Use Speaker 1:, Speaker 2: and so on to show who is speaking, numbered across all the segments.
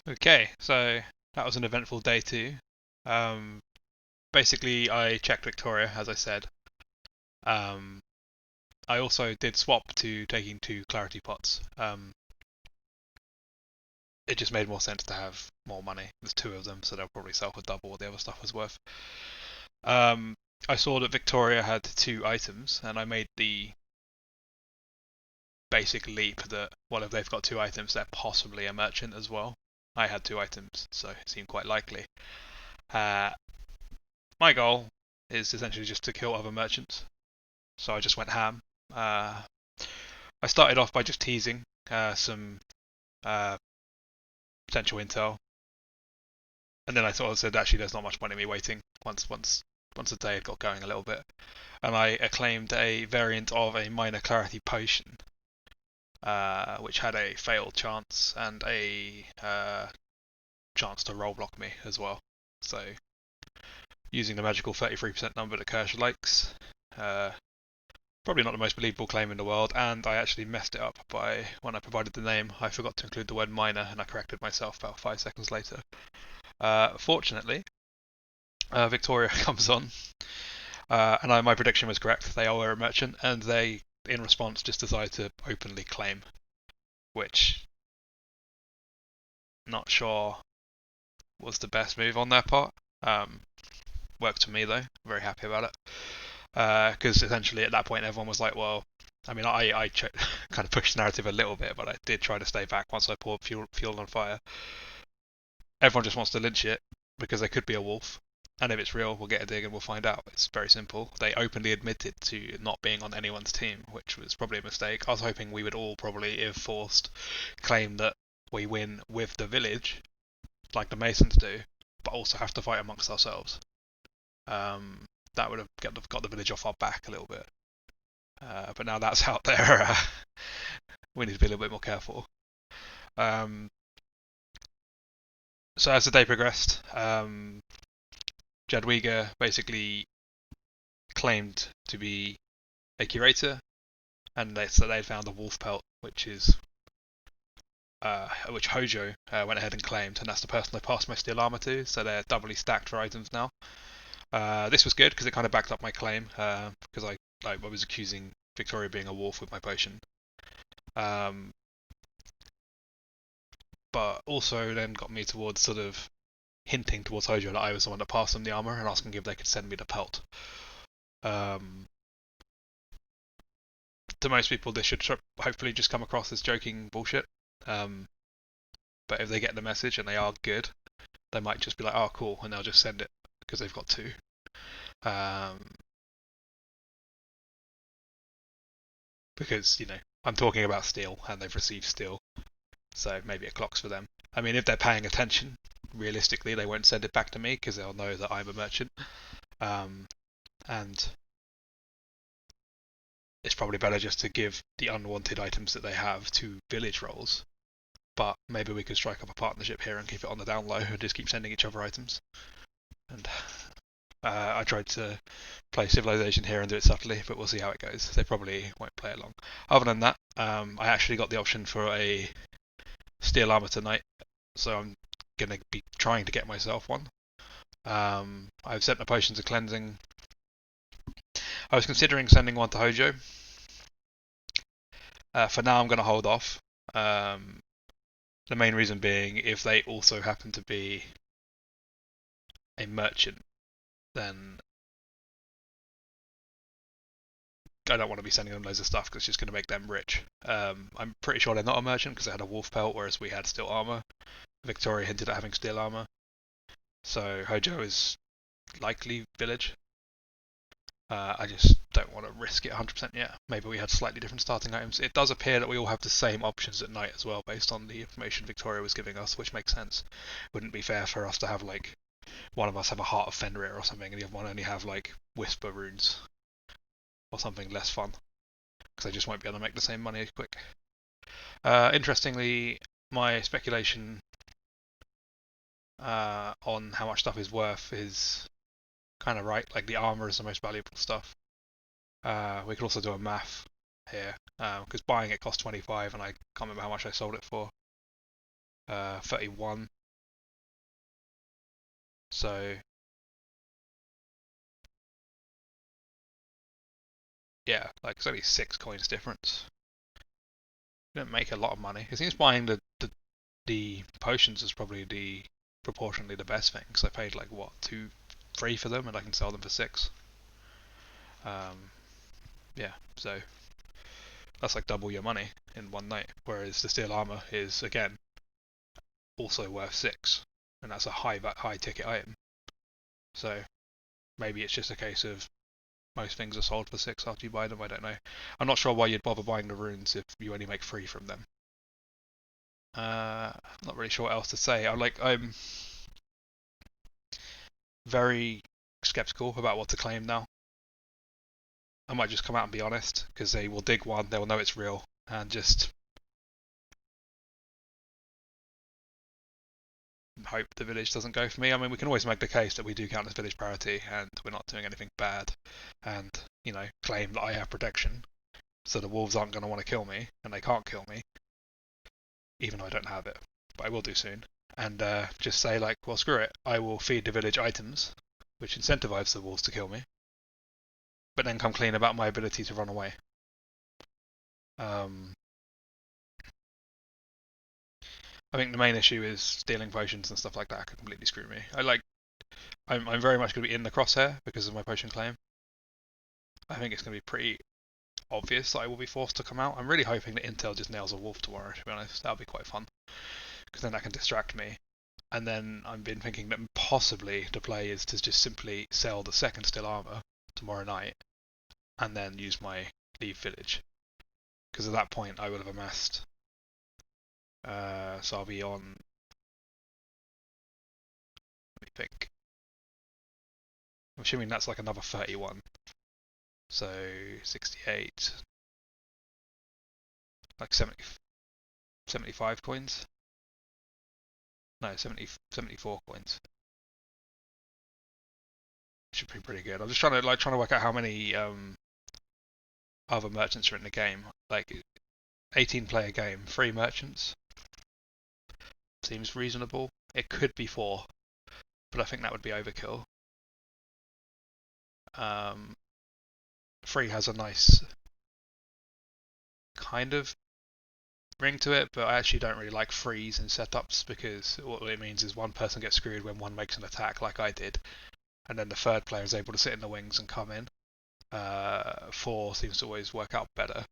Speaker 1: Okay, so that was an eventful day too. Um, Basically, I checked Victoria, as I said. Um, I also did swap to taking two clarity pots. It just made more sense to have more money. There's two of them, so they'll probably sell for double what the other stuff was worth. Um, I saw that Victoria had two items, and I made the basic leap that, well, if they've got two items, they're possibly a merchant as well. I had two items, so it seemed quite likely. Uh, my goal is essentially just to kill other merchants. So I just went ham. Uh, I started off by just teasing some uh, potential intel, and then I sort of said actually there's not much point in me waiting once the day had got going a little bit, and I acclaimed a variant of a minor clarity potion, which had a failed chance and a chance to roll block me as well. So using the magical 33% number that Kersh likes, uh, probably not the most believable claim in the world, and I actually messed it up by when I provided the name. I forgot to include the word minor, and I corrected myself about 5 seconds later. Fortunately, Victoria comes on, and my prediction was correct. They are a merchant, and they, in response, just decide to openly claim, which not sure was the best move on their part. Um, Worked for me though. Very happy about it. Because essentially at that point everyone was like, well, I mean, I kind of pushed the narrative a little bit, but I did try to stay back once I poured fuel on fire. Everyone just wants to lynch it because they could be a wolf, and if it's real, we'll get a dig and we'll find out. It's very simple. They openly admitted to not being on anyone's team, which was probably a mistake. I was hoping we would all probably, if forced, claim that we win with the village, like the Masons do, but also have to fight amongst ourselves. That would have got the village off our back a little bit. But now that's out there, we need to be a little bit more careful. Um, so as the day progressed, Jadwiga basically claimed to be a curator, and they found a wolf pelt, which Hojo went ahead and claimed, and that's the person I passed my steel armor to. So they're doubly stacked for items now. This was good because it kind of backed up my claim, because I was accusing Victoria being a wolf with my potion. But also then got me towards sort of hinting towards Hojo that I was the one that passed them the armor and asking if they could send me the pelt. Um, to most people, this should hopefully just come across as joking bullshit. Um, but if they get the message and they are good, they might just be like, "Oh, cool," and they'll just send it because they've got two. Um, because I'm talking about steel and they've received steel, so maybe it clocks for them. I mean, if they're paying attention, realistically, they won't send it back to me because they'll know that I'm a merchant. And it's probably better just to give the unwanted items that they have to village roles. But maybe we could strike up a partnership here and keep it on the down low and just keep sending each other items. And I tried to play Civilization here and do it subtly, but we'll see how it goes. They probably won't play along. Other than that, I actually got the option for a steel armor tonight, so I'm going to be trying to get myself one. I've sent the potions of cleansing. I was considering sending one to Hojo. For now, I'm going to hold off. The main reason being, if they also happen to be a merchant, then I don't want to be sending them loads of stuff because it's just going to make them rich. I'm pretty sure they're not a merchant because they had a wolf pelt, whereas we had steel armor. Victoria hinted at having steel armor. So Hojo is likely village. I just don't want to risk it 100% yet. Maybe we had slightly different starting items. It does appear that we all have the same options at night as well, based on the information Victoria was giving us, which makes sense. Wouldn't be fair for us to have like one of us have a Heart of Fenrir or something, and the other one only have like Whisper runes or something less fun, because I just won't be able to make the same money as quick. Interestingly, my speculation on how much stuff is worth is kind of right. Like the armor is the most valuable stuff. We could also do a math here, because buying it cost 25, and I can't remember how much I sold it for. 31. So yeah, like it's only 6 coins difference. You don't make a lot of money. It seems buying the potions is probably the proportionally the best thing, because I paid like what 2, 3 for them, and I can sell them for 6. Yeah, so that's like double your money in one night. Whereas the steel armor is again also worth 6, and that's a high ticket item. So maybe it's just a case of most things are sold for 6 after you buy them. I don't know. I'm not sure why you'd bother buying the runes if you only make 3 from them. Not really sure what else to say. I'm very skeptical about what to claim now. I might just come out and be honest, because they will dig one, they will know it's real, and just hope the village doesn't go for me. I mean, we can always make the case that we do count as village priority, and we're not doing anything bad, and, claim that I have protection, so the wolves aren't going to want to kill me, and they can't kill me, even though I don't have it, but I will do soon. And just say, like, well, screw it, I will feed the village items, which incentivize the wolves to kill me, but then come clean about my ability to run away. I think the main issue is stealing potions and stuff like that could completely screw me. I'm very much going to be in the crosshair because of my potion claim. I think it's going to be pretty obvious that I will be forced to come out. I'm really hoping that Intel just nails a wolf tomorrow, to be honest. That'll be quite fun, because then that can distract me. And then I've been thinking that possibly the play is to just simply sell the second steel armor tomorrow night, and then use my leave village. Because at that point I will have amassed. So I'll be on. Let me think. I'm assuming that's like another 31. So 68. Like 75 coins. No, 74 coins. Should be pretty good. I'm just trying to work out how many other merchants are in the game. Like 18-player game, 3 merchants seems reasonable. It could be 4, but I think that would be overkill. 3 has a nice kind of ring to it, but I actually don't really like freeze in setups, because what it means is one person gets screwed when one makes an attack, like I did, and then the third player is able to sit in the wings and come in. 4 seems to always work out better.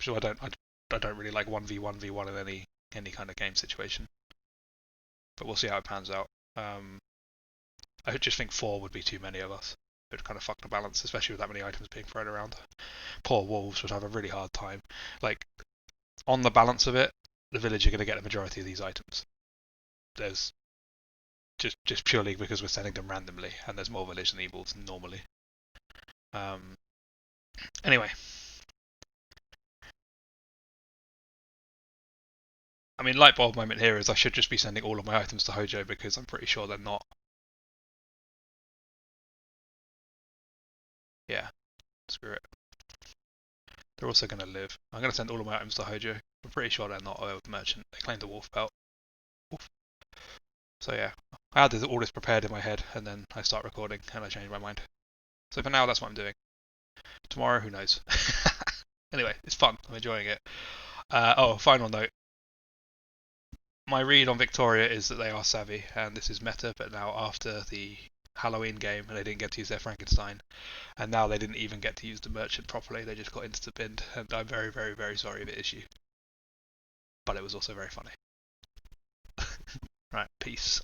Speaker 1: So I don't really like 1v1v1 in any kind of game situation. But we'll see how it pans out. I just think 4 would be too many of us. It would kind of fuck the balance, especially with that many items being thrown around. Poor wolves would have a really hard time. Like, on the balance of it, the village are going to get the majority of these items. There's just purely because we're sending them randomly, and there's more village than evils normally. Anyway, I mean, light bulb moment here is I should just be sending all of my items to Hojo, because I'm pretty sure they're not. Yeah, screw it. They're also going to live. I'm going to send all of my items to Hojo. I'm pretty sure they're not a merchant. They claim the wolf belt. Wolf. So yeah, I had all this prepared in my head, and then I start recording, and I change my mind. So for now, that's what I'm doing. Tomorrow, who knows? Anyway, it's fun. I'm enjoying it. Final note. My read on Victoria is that they are savvy, and this is meta, but now after the Halloween game, and they didn't get to use their Frankenstein, and now they didn't even get to use the merchant properly, they just got insta-binned, and I'm very, very, very sorry if it is you. But it was also very funny. Right, peace.